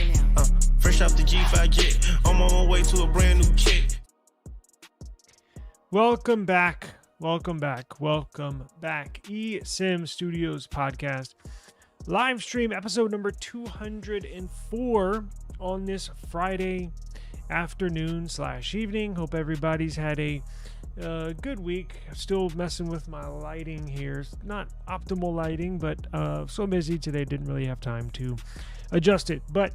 right now. Fresh off the G5 jet, I'm on my way to a brand new kit. Welcome back. eSIM Studios Podcast live stream episode number 204 on this Friday afternoon / evening. Hope everybody's had a good week. Still messing with my lighting here. Not optimal lighting, but so busy today, didn't really have time to adjust it. But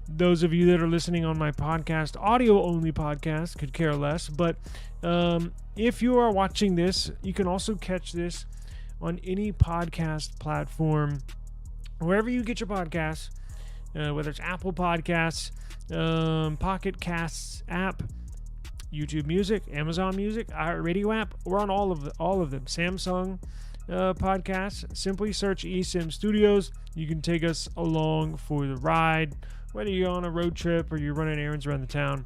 those of you that are listening on my podcast, audio only podcast, could care less. But if you are watching this, you can also catch this on any podcast platform, wherever you get your podcasts, whether it's Apple Podcasts, Pocket Casts app, YouTube Music, Amazon Music, iHeartRadio app. We're on all of them. Samsung podcasts. Simply search eSIM Studios. You can take us along for the ride, whether you're on a road trip or you're running errands around the town.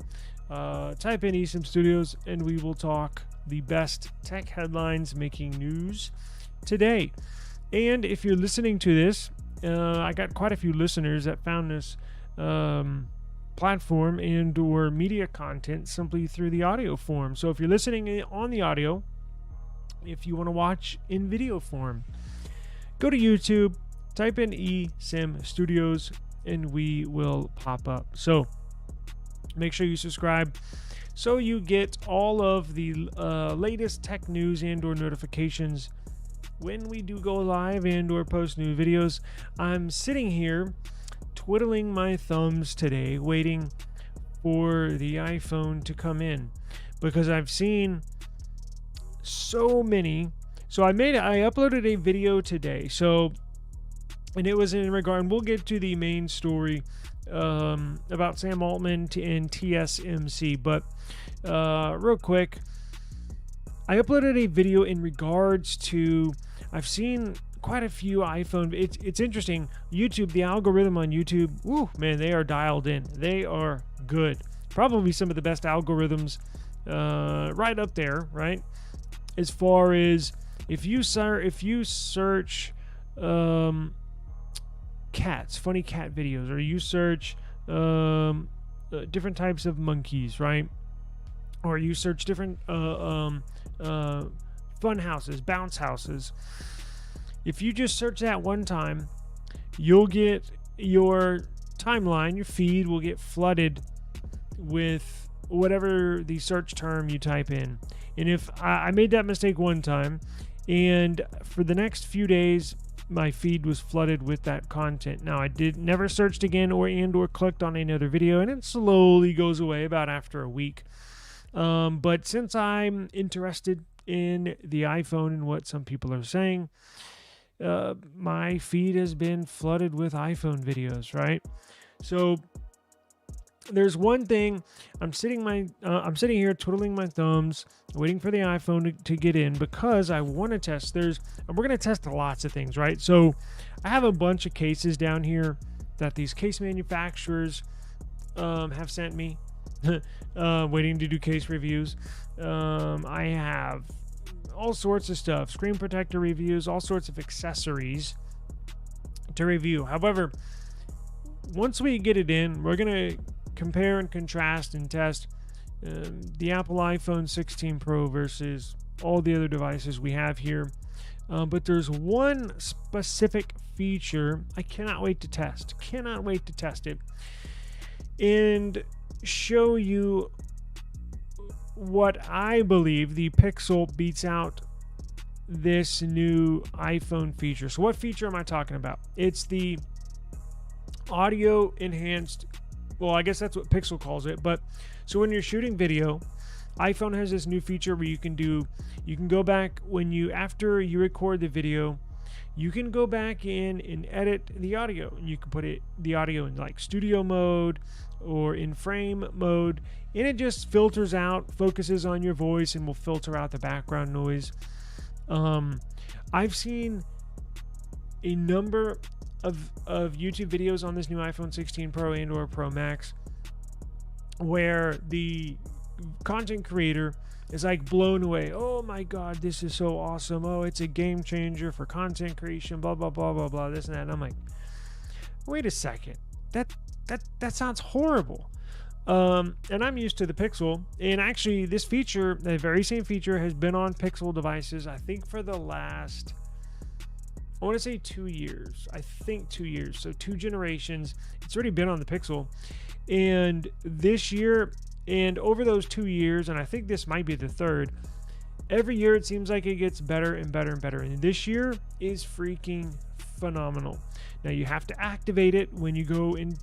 Type in eSIM Studios, and we will talk the best tech headlines making news today. And if you're listening to this, I got quite a few listeners that found this platform and or media content simply through the audio form. So if you're listening on the audio, if you want to watch in video form, go to YouTube, type in eSIM Studios, and we will pop up. So make sure you subscribe so you get all of the latest tech news and or notifications when we do go live and or post new videos. I'm sitting here twiddling my thumbs today, waiting for the iPhone to come in, because I've seen so many. So I uploaded a video today. And it was in regard, and we'll get to the main story about Sam Altman and TSMC. But real quick, I uploaded a video in regards to, I've seen quite a few iPhone. It's interesting. YouTube, the algorithm on YouTube, man, they are dialed in. They are good. Probably some of the best algorithms right up there, right? As far as if you search cats, funny cat videos, or you search different types of monkeys, right? Or you search different fun houses, bounce houses. If you just search that one time, you'll get your timeline, your feed will get flooded with whatever the search term you type in. And if I made that mistake one time, and for the next few days, my feed was flooded with that content. Now, I never searched again or clicked on another video, and it slowly goes away about after a week. But since I'm interested in the iPhone and what some people are saying, my feed has been flooded with iPhone videos, right? So there's one thing. I'm sitting here twiddling my thumbs, waiting for the iPhone to get in, because I want to test. We're going to test lots of things, right? So I have a bunch of cases down here that these case manufacturers have sent me, waiting to do case reviews. I have all sorts of stuff, screen protector reviews, all sorts of accessories to review. However, once we get it in, we're going to compare and contrast and test the Apple iPhone 16 Pro versus all the other devices we have here. But there's one specific feature I cannot wait to test. Cannot wait to test it and show you what I believe the Pixel beats out this new iPhone feature. So what feature am I talking about? It's the audio enhanced, well, I guess that's what Pixel calls it. But so when you're shooting video, iPhone has this new feature where you can go back after you record the video, you can go back in and edit the audio. And you can put the audio in like studio mode or in frame mode, and it just filters out, focuses on your voice, and will filter out the background noise. I've seen a number of YouTube videos on this new iPhone 16 Pro and or Pro Max where the content creator is like blown away. Oh my God, this is so awesome. Oh, it's a game changer for content creation, blah, blah, blah, blah, blah, this and that. And I'm like, wait a second. that sounds horrible. And I'm used to the Pixel, and actually this feature, the very same feature, has been on Pixel devices, I think, for the last, I want to say 2 years. I think 2 years. So 2 generations. It's already been on the Pixel. And this year, and over those 2 years, and I think this might be the third, every year it seems like it gets better and better and better. And this year is freaking phenomenal. Now you have to activate it when you go in,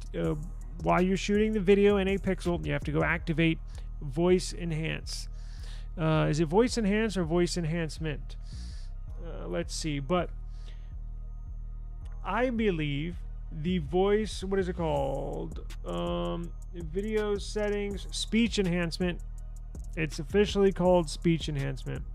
while you're shooting the video in a Pixel. You have to go activate voice enhance. Is it voice enhance or voice enhancement? Let's see. But I believe the voice, what is it called? Video settings, speech enhancement. It's officially called speech enhancement.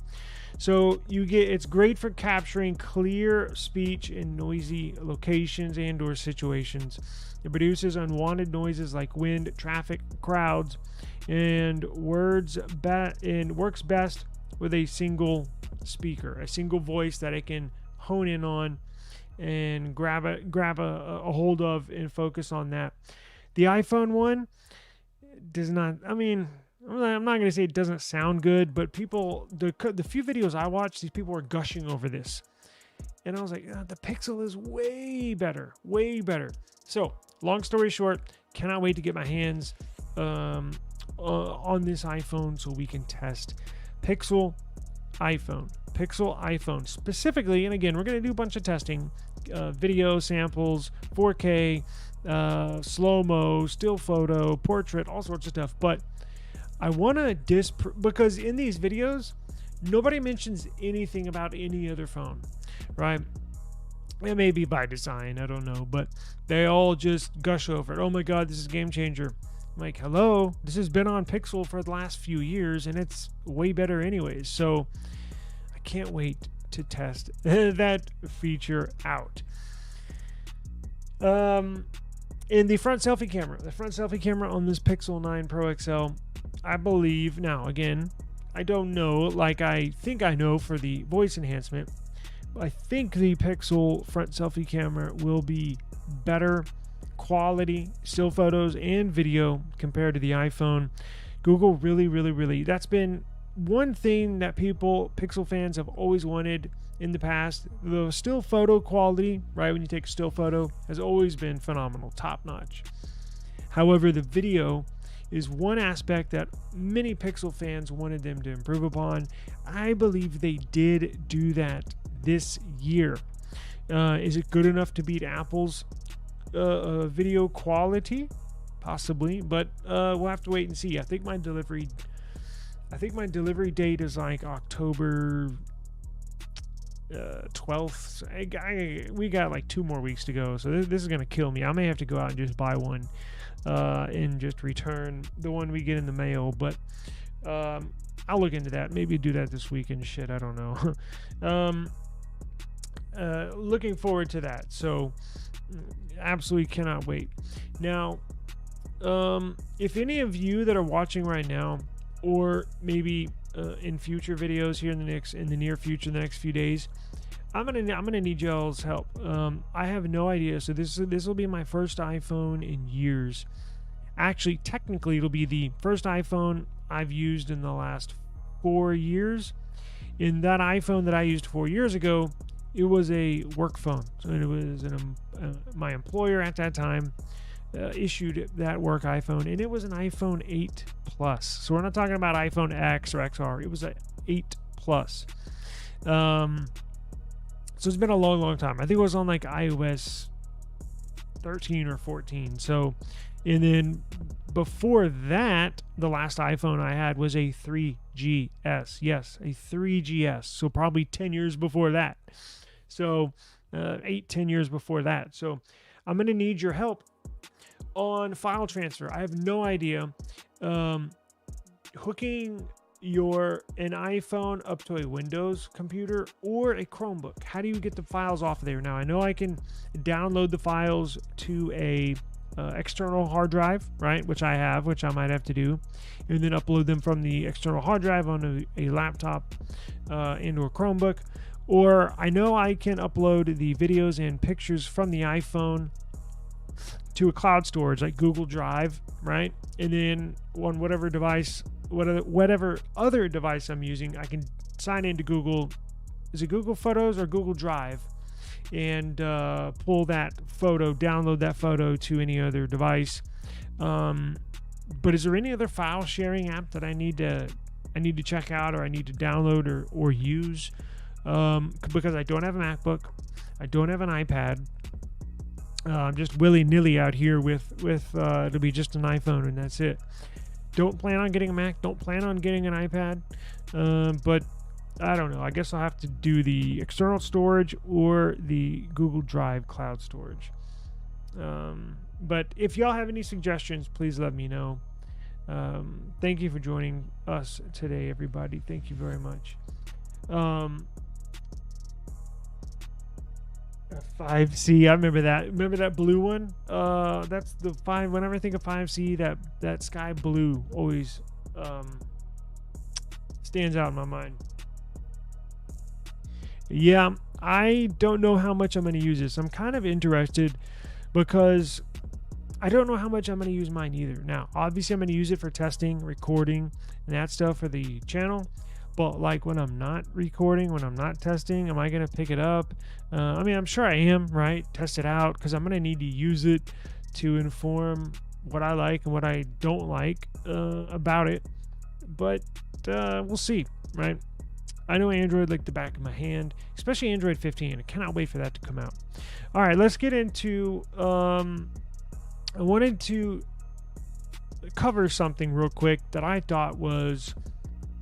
So it's great for capturing clear speech in noisy locations and or situations. It produces unwanted noises like wind, traffic, crowds, and works best with a single speaker, a single voice that it can hone in on and grab a hold of and focus on that. The iPhone one does not, I mean, I'm not going to say it doesn't sound good, but people, the few videos I watched, these people were gushing over this. And I was like, the Pixel is way better, way better. So, long story short, cannot wait to get my hands on this iPhone so we can test Pixel iPhone specifically. And again, we're going to do a bunch of testing, video samples, 4K, slow-mo, still photo, portrait, all sorts of stuff. But I want to because in these videos, nobody mentions anything about any other phone, right? It may be by design, I don't know, but they all just gush over it. Oh my God, this is a game changer. I'm like, hello, this has been on Pixel for the last few years, and it's way better anyways. So I can't wait to test that feature out. In the front selfie camera on this Pixel 9 Pro XL, I believe, now again, I don't know, like I think I know for the voice enhancement, I think the Pixel front selfie camera will be better quality still photos and video compared to the iPhone. Google really, that's been one thing that Pixel fans have always wanted in the past. The still photo quality, right, when you take a still photo, has always been phenomenal, top notch. However, the video is one aspect that many Pixel fans wanted them to improve upon. I believe they did do that this year. Is it good enough to beat Apple's video quality? Possibly, but we'll have to wait and see. I think my delivery date is like October 12th. We got like 2 more weeks to go, so this is gonna kill me. I may have to go out and just buy one and just return the one we get in the mail, but I'll look into that. Maybe do that this week and shit, I don't know. Looking forward to that, so absolutely cannot wait. Now, if any of you that are watching right now, or maybe in future videos here in the near future, the next few days, I'm gonna need y'all's help. I have no idea. So this will be my first iPhone in years. Actually, technically, it'll be the first iPhone I've used in the last 4 years. In that iPhone that I used 4 years ago, it was a work phone. So it was my employer at that time issued that work iPhone, and it was an iPhone 8 Plus. So we're not talking about iPhone X or XR. It was an 8 Plus. So it's been a long time. I think it was on like iOS 13 or 14. So, and then before that, the last iPhone I had was a 3GS. Yes, a 3GS. So probably 10 years before that. So 8-10 years before that. So I'm going to need your help on file transfer. I have no idea. Hooking an iPhone up to a Windows computer or a Chromebook. How do you get the files off of there? Now, I know I can download the files to a external hard drive, right? Which I might have to do, and then upload them from the external hard drive onto a laptop into a Chromebook. Or I know I can upload the videos and pictures from the iPhone to a cloud storage like Google Drive, right? And then on whatever device, whatever other device I'm using, I can sign into Google. Is it Google Photos or Google Drive? And pull that photo, download that photo to any other device. But is there any other file sharing app that I need to check out, or I need to download or use? Because I don't have a MacBook, I don't have an iPad. I'm just willy-nilly out here with it'll be just an iPhone and that's it. Don't plan on getting a Mac, don't plan on getting an iPad, but I don't know. I guess I'll have to do the external storage or the Google Drive cloud storage. But if y'all have any suggestions, please let me know. Thank you for joining us today, everybody. Thank you very much. 5C, I remember that. Remember that blue one? That's the 5. Whenever I think of 5C, that sky blue always stands out in my mind. Yeah, I don't know how much I'm going to use this. I'm kind of interested because I don't know how much I'm going to use mine either. Now, obviously, I'm going to use it for testing, recording, and that stuff for the channel. But like when I'm not recording, when I'm not testing, am I going to pick it up? I mean, I'm sure I am, right? Test it out, because I'm going to need to use it to inform what I like and what I don't like about it. But we'll see, right? I know Android like the back of my hand, especially Android 15. I cannot wait for that to come out. All right, let's get into... I wanted to cover something real quick that I thought was...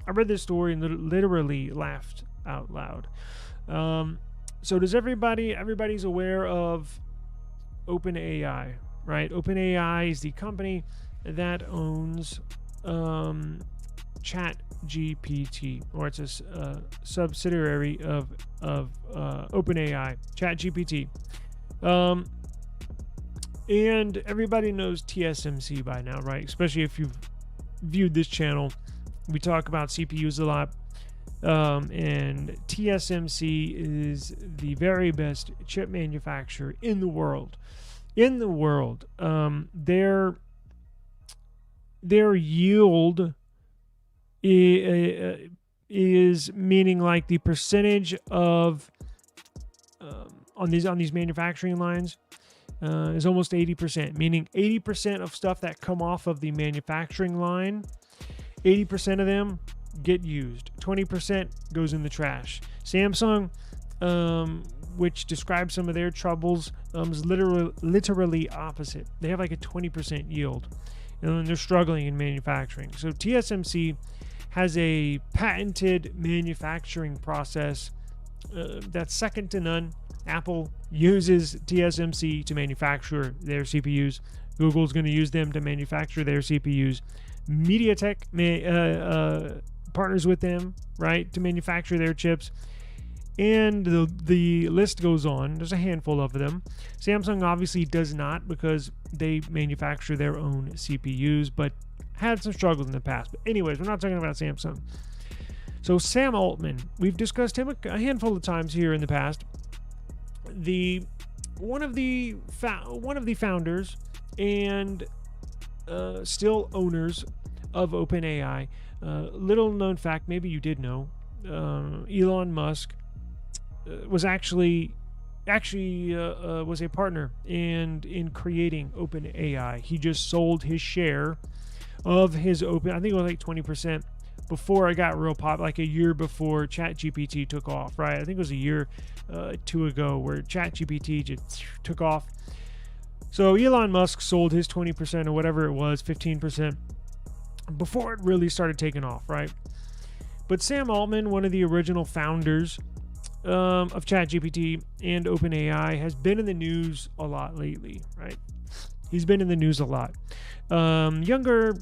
I read this story and literally laughed out loud. So does everybody's aware of OpenAI, right? OpenAI is the company that owns ChatGPT, or it's a subsidiary of OpenAI, ChatGPT. And everybody knows TSMC by now, right? Especially if you've viewed this channel. We talk about CPUs a lot. And TSMC is the very best chip manufacturer in the world. Their yield is meaning like the percentage of on these manufacturing lines is almost 80%, meaning 80% of stuff that come off of the manufacturing line, 80% of them get used. 20% goes in the trash. Samsung, which describes some of their troubles, is literally opposite. They have like a 20% yield, and they're struggling in manufacturing. So TSMC has a patented manufacturing process that's second to none. Apple uses TSMC to manufacture their CPUs. Google's going to use them to manufacture their CPUs. MediaTek partners with them, right, to manufacture their chips. And the list goes on. There's a handful of them. Samsung obviously does not, because they manufacture their own CPUs, but had some struggles in the past. But anyways, we're not talking about Samsung. So Sam Altman, we've discussed him a handful of times here in the past. One of the founders and still owners of OpenAI. Little known fact, maybe you did know, Elon Musk was actually was a partner in creating OpenAI. He just sold his share of his I think it was like 20%, before it got real pop, like a year before ChatGPT took off, right? I think it was a year, 2 ago, where ChatGPT just took off. So Elon Musk sold his 20% or whatever it was, 15%, before it really started taking off, right? But Sam Altman, one of the original founders of ChatGPT and OpenAI, has been in the news a lot lately, right? He's been in the news a lot. Younger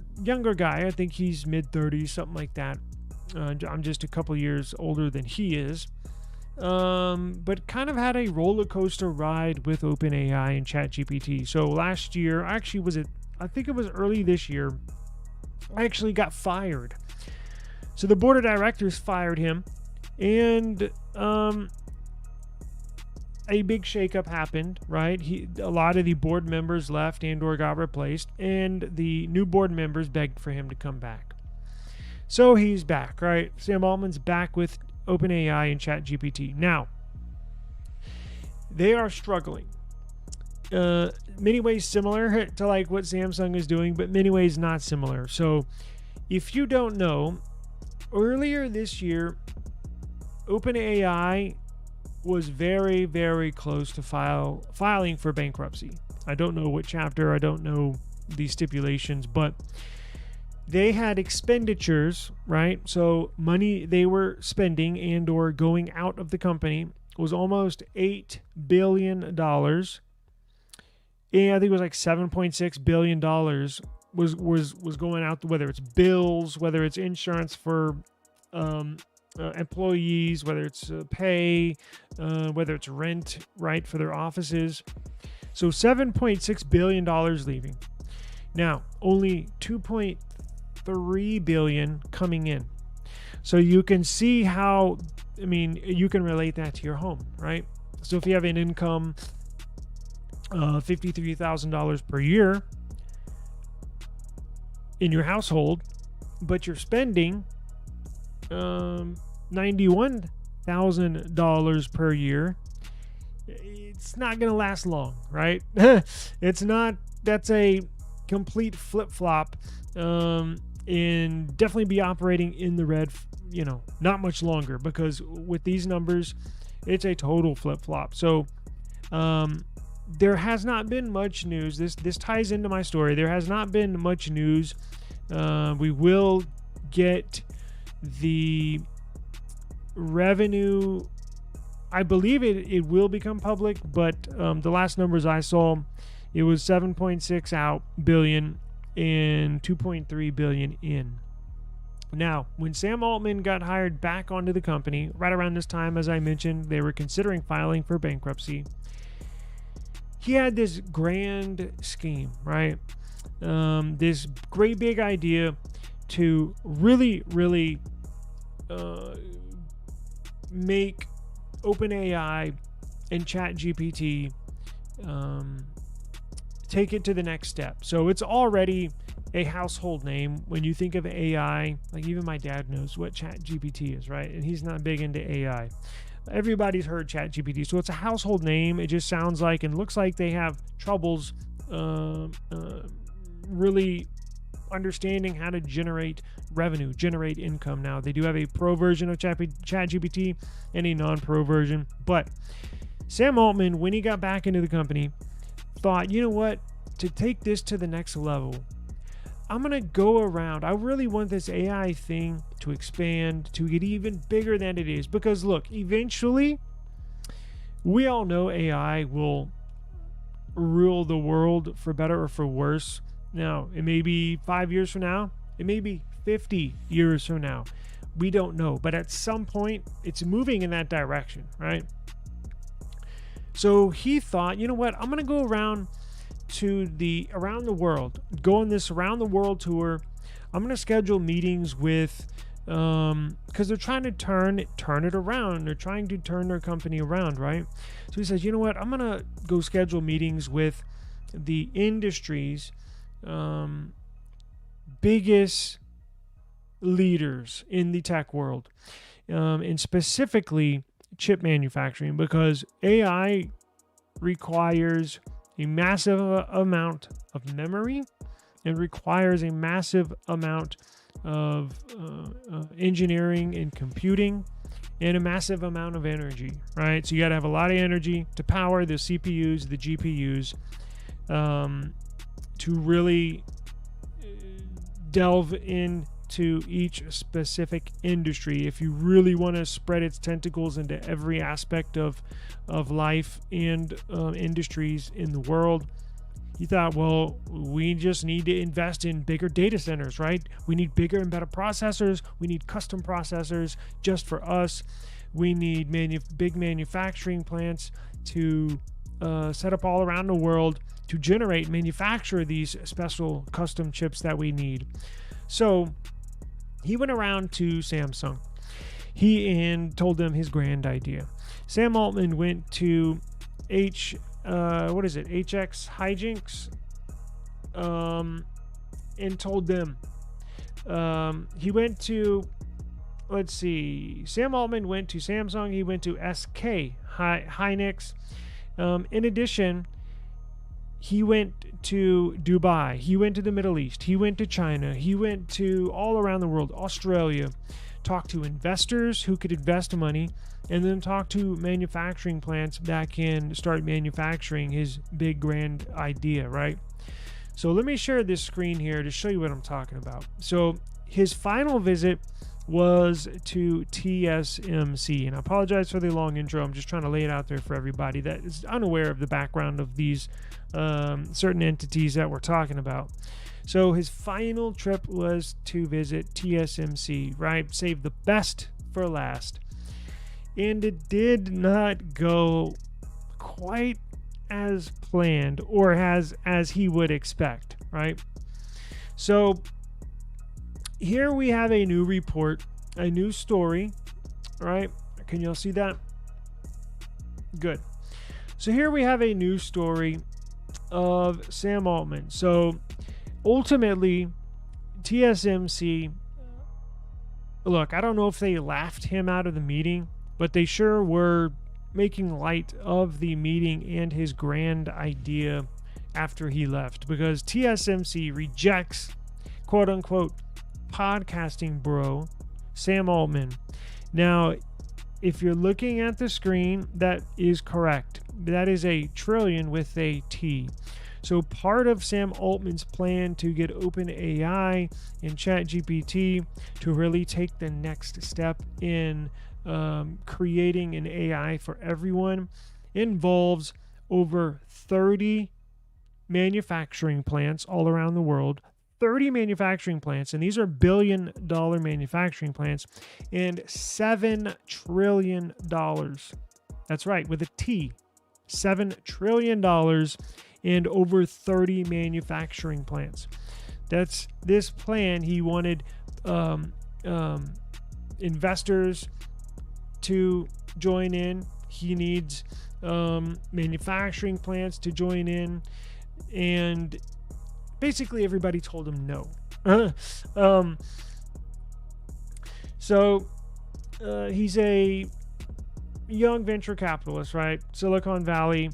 guy, I think he's mid-30s, something like that. I'm just a couple years older than he is. But kind of had a roller coaster ride with OpenAI and ChatGPT. So last year, I think it was early this year, I actually got fired. So the board of directors fired him. And I a big shakeup happened, right? A lot of the board members left and or got replaced, and the new board members begged for him to come back. So he's back, right? Sam Altman's back with OpenAI and ChatGPT. Now, they are struggling. Many ways similar to like what Samsung is doing, but many ways not similar. So if you don't know, earlier this year, OpenAI was very, very close to filing for bankruptcy. I don't know what chapter, I don't know the stipulations, but they had expenditures, right? So money they were spending and or going out of the company was almost $8 billion. And I think it was like $7.6 billion was going out, whether it's bills, whether it's insurance for employees, whether it's pay, whether it's rent, right, for their offices. So $7.6 billion leaving. Now, only $2.3 billion coming in. So you can see how, I mean, you can relate that to your home, right? So if you have an income $53,000 per year in your household, but you're spending $91,000 per year, it's not going to last long, right? It's not. That's a complete flip-flop, and definitely be operating in the red, not much longer, because with these numbers, it's a total flip-flop. So there has not been much news. This ties into my story. There has not been much news. We will get the revenue. I believe it will become public, but the last numbers I saw, it was 7.6 billion and 2.3 billion in. Now, when Sam Altman got hired back onto the company, right around this time, as I mentioned, they were considering filing for bankruptcy. He had this grand scheme, right? This great big idea to really, really make OpenAI and ChatGPT take it to the next step. So it's already a household name when you think of AI. Like even my dad knows what ChatGPT is, right? And he's not big into AI. Everybody's heard ChatGPT, so it's a household name. It just sounds like and looks like they have troubles really understanding how to generate revenue, generate income. Now, they do have a pro version of ChatGPT and a non-pro version, but Sam Altman, when he got back into the company, thought, you know what, to take this to the next level, I'm going to go around. I really want this AI thing to expand, to get even bigger than it is. Because look, eventually, we all know AI will rule the world for better or for worse. Now, it may be 5 years from now. It may be 50 years from now. We don't know. But at some point, it's moving in that direction, right? So he thought, you know what, I'm going to go around around the world, go on this around the world tour. I'm going to schedule meetings with, because they're trying to turn it around. They're trying to turn their company around, right? So he says, you know what, I'm going to go schedule meetings with the industry's biggest leaders in the tech world, and specifically chip manufacturing, because AI requires a massive amount of memory and requires a massive amount of engineering and computing and a massive amount of energy, right? So you got to have a lot of energy to power the CPUs, the GPUs, to really delve into each specific industry. If you really want to spread its tentacles into every aspect of life and industries in the world, he thought, well, we just need to invest in bigger data centers, right? We need bigger and better processors. We need custom processors just for us. We need big manufacturing plants to set up all around the world to generate and manufacture these special custom chips that we need. So he went around to Samsung. He told them his grand idea. Sam Altman went to HX hijinks, and told them. He went to, let's see, Sam Altman went to Samsung. He went to SK Hynix. In addition, he went to Dubai. He went to the Middle East. He went to China. He went to all around the world, Australia, talked to investors who could invest money, and then talk to manufacturing plants that can start manufacturing his big grand idea, right? So let me share this screen here to show you what I'm talking about. So his final visit was to TSMC, and I apologize for the long intro. I'm just trying to lay it out there for everybody that is unaware of the background of these certain entities that we're talking about. So his final trip was to visit TSMC, right? Save the best for last. And it did not go quite as planned or as he would expect, right? So here we have a new report, a new story, right? Can y'all see that? Good. So here we have a new story of Sam Altman. So ultimately, TSMC, look, I don't know if they laughed him out of the meeting, but they sure were making light of the meeting and his grand idea after he left, because TSMC rejects, quote unquote, podcasting bro Sam Altman. Now, if you're looking at the screen, that is correct. That is a trillion with a T. So part of Sam Altman's plan to get OpenAI and ChatGPT to really take the next step in creating an AI for everyone involves over 30 manufacturing plants all around the world. 30 manufacturing plants, and these are billion-dollar manufacturing plants, and $7 trillion. That's right, with a T. $7 trillion and over 30 manufacturing plants. That's this plan. He wanted investors to join in. He needs manufacturing plants to join in, and basically everybody told him no. So he's a young venture capitalist, right? Silicon Valley.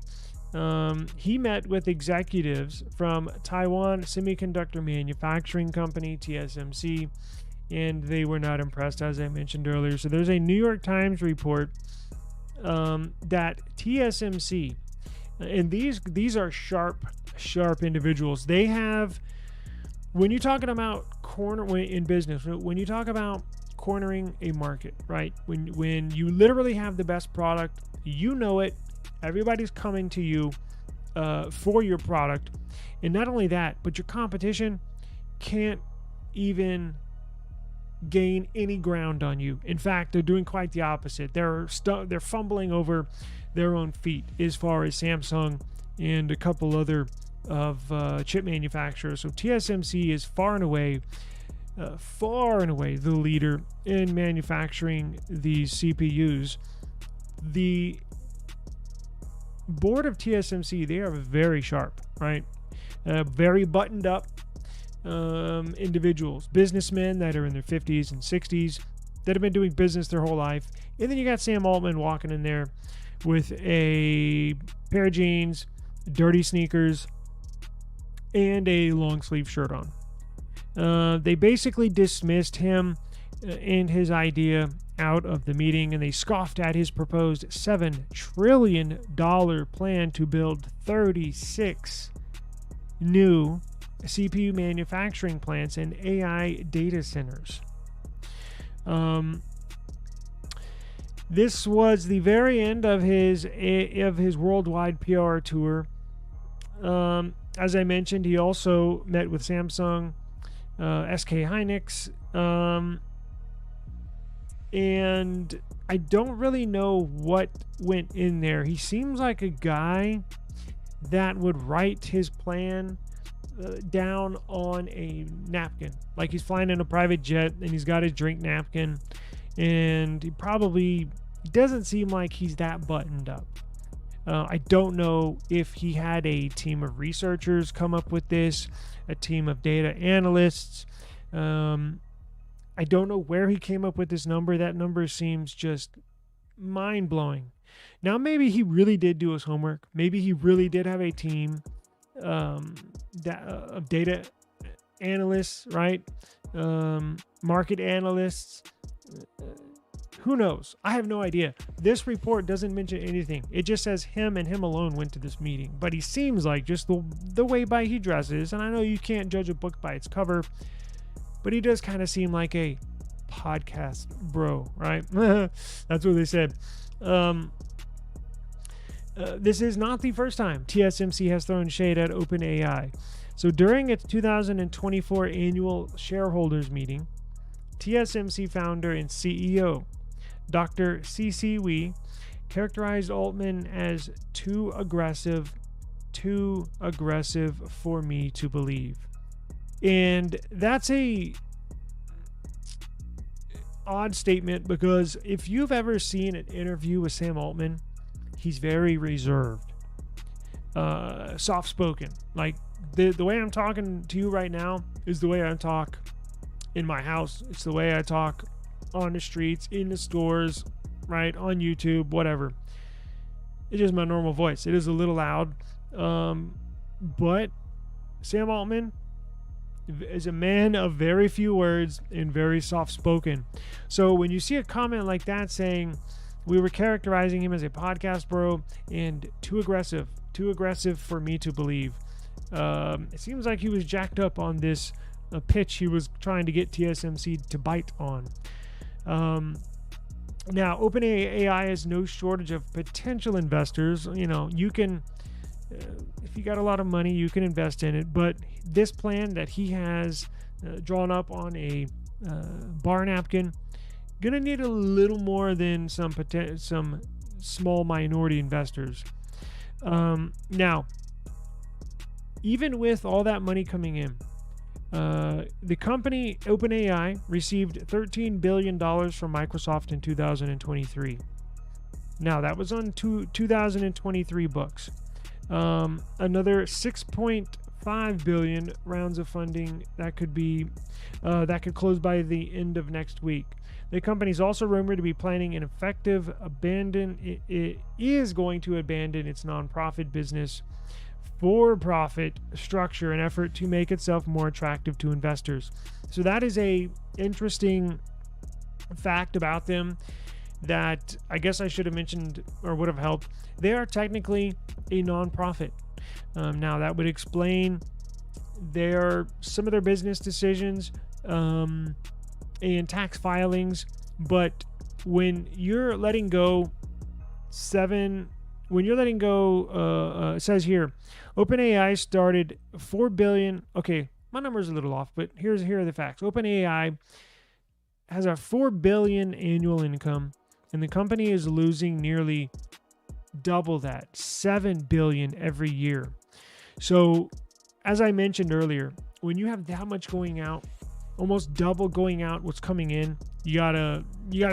He met with executives from Taiwan Semiconductor Manufacturing Company, TSMC, and they were not impressed, as I mentioned earlier. So there's a New York Times report that TSMC, and these are sharp individuals. They have, when you're talking about in business, when you talk about cornering a market, right? When you literally have the best product, you know it. Everybody's coming to you for your product, and not only that, but your competition can't even gain any ground on you. In fact, they're doing quite the opposite. They're fumbling over their own feet as far as Samsung and a couple other of chip manufacturers. So TSMC is far and away the leader in manufacturing these CPUs. The board of TSMC, they are very sharp, right? Very buttoned up individuals, businessmen that are in their 50s and 60s that have been doing business their whole life. And then you got Sam Altman walking in there with a pair of jeans, dirty sneakers, and a long sleeve shirt on. They basically dismissed him and his idea out of the meeting, and they scoffed at his proposed $7 trillion plan to build 36 new CPU manufacturing plants and AI data centers. This was the very end of his worldwide PR tour. As I mentioned, he also met with Samsung, SK Hynix, and I don't really know what went in there. He seems like a guy that would write his plan down on a napkin, like he's flying in a private jet and he's got his drink napkin, and he probably doesn't seem like he's that buttoned up. I don't know if he had a team of researchers come up with this, a team of data analysts. I don't know where he came up with this number. That number seems just mind-blowing. Now, maybe he really did do his homework. Maybe he really did have a team of data analysts, right? Market analysts. Who knows? I have no idea. This report doesn't mention anything. It just says him and him alone went to this meeting. But he seems like, just the way by he dresses, and I know you can't judge a book by its cover, but he does kind of seem like a podcast bro, right? That's what they said. This is not the first time TSMC has thrown shade at OpenAI. So during its 2024 annual shareholders meeting, TSMC founder and CEO Dr. C.C. Wee characterized Altman as too aggressive for me to believe. And that's a odd statement, because if you've ever seen an interview with Sam Altman, he's very reserved, soft-spoken. Like the way I'm talking to you right now is the way I talk in my house. It's the way I talk on the streets, in the stores, right, on YouTube, whatever. It's just my normal voice. It is a little loud, but Sam Altman is a man of very few words and very soft-spoken. So when you see a comment like that saying we were characterizing him as a podcast bro and too aggressive for me to believe, it seems like he was jacked up on this pitch he was trying to get TSMC to bite on. Now, OpenAI has no shortage of potential investors. You know, you can, if you got a lot of money, you can invest in it. But this plan that he has drawn up on a bar napkin, gonna need a little more than some small minority investors. Now, even with all that money coming in, the company OpenAI received $13 billion from Microsoft in 2023. Now, that was on 2023 books. Another 6.5 billion rounds of funding that could close by the end of next week. The company is also rumored to be planning an effective it is going to abandon its nonprofit business for-profit structure in effort to make itself more attractive to investors. So that is a interesting fact about them that I guess I should have mentioned or would have helped. They are technically a nonprofit. Now that would explain some of their business decisions and tax filings, but when you're letting go it says here, OpenAI started $4 billion. Okay, my number's a little off, but here are the facts. OpenAI has a $4 billion annual income, and the company is losing nearly double that, $7 billion every year. So, as I mentioned earlier, when you have that much going out, almost double going out what's coming in, you gotta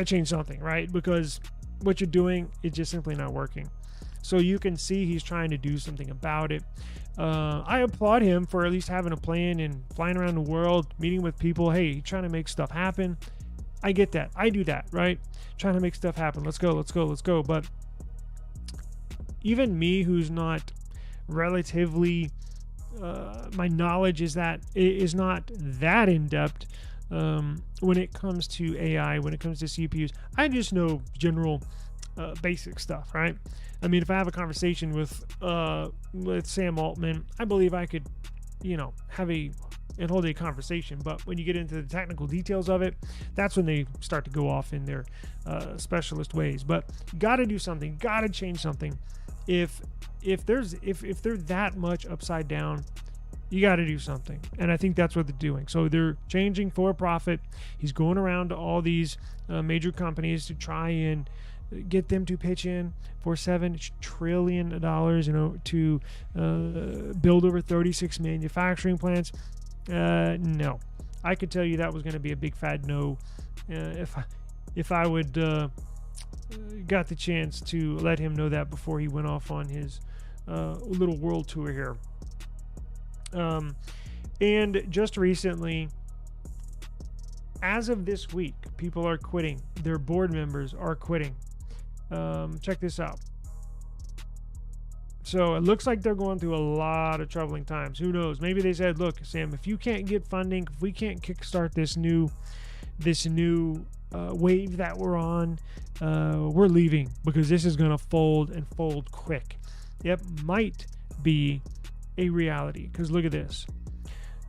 change something, right? Because what you're doing is just simply not working. So you can see he's trying to do something about it. I applaud him for at least having a plan and flying around the world, meeting with people. Hey, trying to make stuff happen. I get that. I do that, right? Trying to make stuff happen. Let's go. But even me, who's not relatively, my knowledge is not that in depth when it comes to AI, when it comes to CPUs. I just know general basic stuff, right? I mean, if I have a conversation with Sam Altman, I believe I could, have and hold a conversation. But when you get into the technical details of it, that's when they start to go off in their specialist ways. But got to do something, got to change something. If they're that much upside down, you got to do something. And I think that's what they're doing. So they're changing for profit. He's going around to all these major companies to try and get them to pitch in for $7 trillion, to build over 36 manufacturing plants. No, I could tell you that was going to be a big fat no if I would got the chance to let him know that before he went off on his little world tour here. And just recently, as of this week, people are quitting. Their board members are quitting. Check this out. So it looks like they're going through a lot of troubling times. Who knows? Maybe they said, look, Sam, if you can't get funding, if we can't kickstart this new wave that we're on, we're leaving, because this is going to fold and fold quick. Yep, might be a reality, because look at this.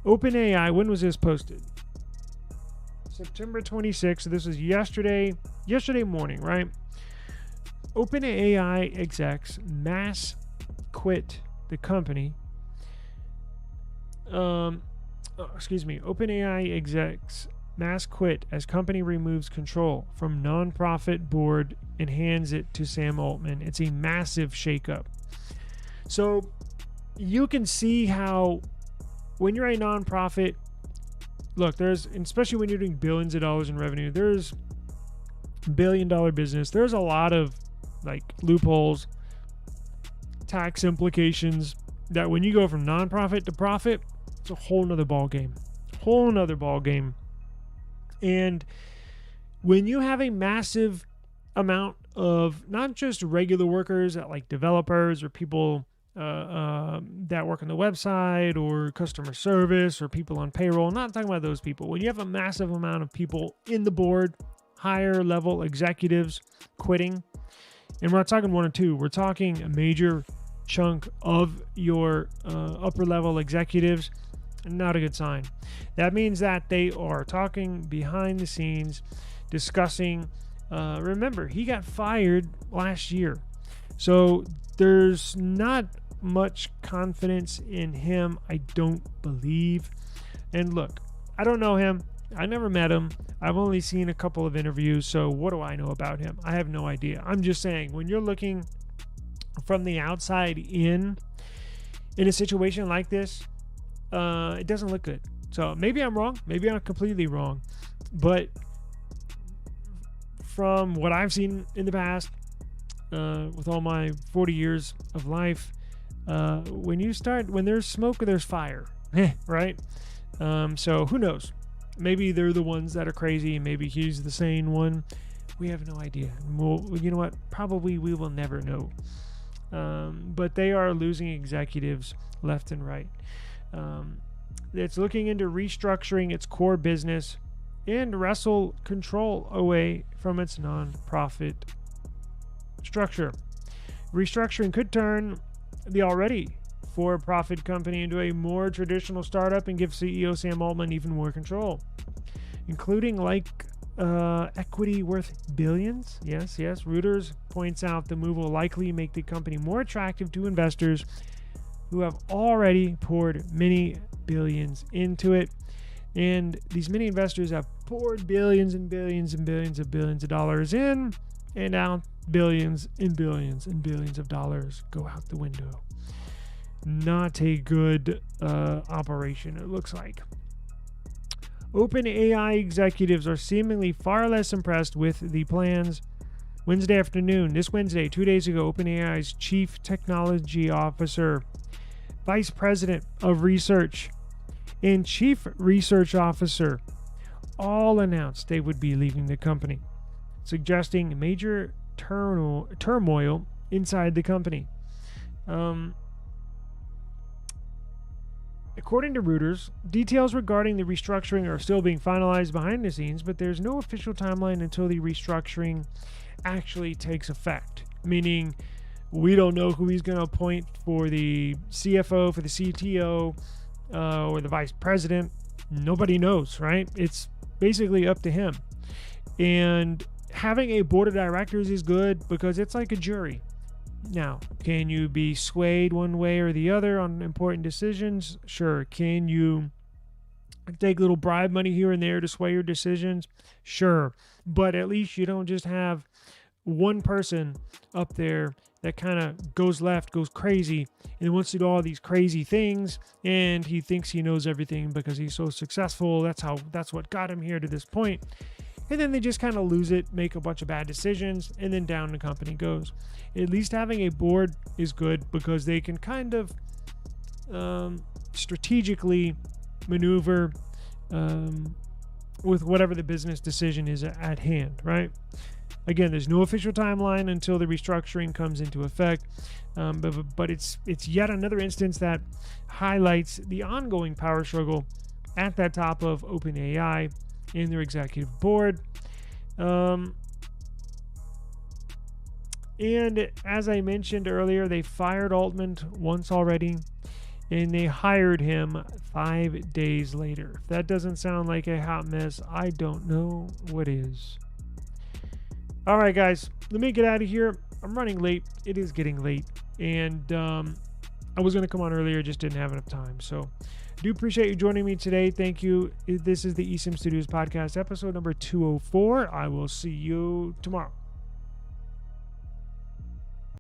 OpenAI, when was this posted? September 26th. So this was yesterday morning, right? OpenAI execs mass quit the company. OpenAI execs mass quit as company removes control from nonprofit board and hands it to Sam Altman. It's a massive shakeup. So you can see how when you're a nonprofit, look, especially when you're doing billions of dollars in revenue, there's $1 billion business. There's a lot of like loopholes, tax implications, that when you go from nonprofit to profit, it's a whole nother ball game. And when you have a massive amount of not just regular workers, like developers or people that work on the website or customer service or people on payroll, not talking about those people. When you have a massive amount of people in the board, higher level executives quitting, and we're not talking one or two, we're talking a major chunk of your upper level executives, not a good sign. That means that they are talking behind the scenes, discussing. Remember, he got fired last year, so there's not much confidence in him, I don't believe. And look, I don't know him. I never met him. I've only seen a couple of interviews, so what do I know about him? I have no idea. I'm just saying, when you're looking from the outside in a situation like this, it doesn't look good. So maybe I'm wrong. Maybe I'm completely wrong. But from what I've seen in the past, with all my 40 years of life, when there's smoke, there's fire, right? So who knows? Maybe they're the ones that are crazy. Maybe he's the sane one. We have no idea. You know what? Probably we will never know. But they are losing executives left and right. It's looking into restructuring its core business and wrestle control away from its non-profit structure. Restructuring could turn the already for-profit company into a more traditional startup and give CEO Sam Altman even more control, including equity worth billions. Yes. Reuters points out the move will likely make the company more attractive to investors who have already poured many billions into it. And these many investors have poured billions and billions and billions of dollars in, and now billions and billions and billions of dollars go out the window. Not a good operation, it looks like. OpenAI executives are seemingly far less impressed with the plans. Wednesday afternoon, this Wednesday, 2 days ago, OpenAI's Chief Technology Officer, Vice President of Research, and Chief Research Officer all announced they would be leaving the company, suggesting major turmoil inside the company. According to Reuters, details regarding the restructuring are still being finalized behind the scenes, but there's no official timeline until the restructuring actually takes effect, meaning we don't know who he's going to appoint for the CFO, for the CTO, or the vice president. Nobody knows, right? It's basically up to him. And having a board of directors is good because it's like a jury. Now, can you be swayed one way or the other on important decisions? Sure. Can you take little bribe money here and there to sway your decisions? Sure. But at least you don't just have one person up there that kind of goes left, goes crazy, and wants to do all these crazy things, and he thinks he knows everything because he's so successful. That's what got him here to this point. and then they just kind of lose it, make a bunch of bad decisions, and then down the company goes. At least having a board is good because they can kind of strategically maneuver with whatever the business decision is at hand, right? Again, there's no official timeline until the restructuring comes into effect, but it's yet another instance that highlights the ongoing power struggle at that top of OpenAI and their executive board. And as I mentioned earlier, they fired Altman once already, and they hired him 5 days later. If that doesn't sound like a hot mess, I don't know what is. All right, guys, let me get out of here. I'm running late. It is getting late. And I was going to come on earlier, just didn't have enough time. So I do appreciate you joining me today. Thank you. This is the eSIM Studios podcast, episode number 204. I will see you tomorrow.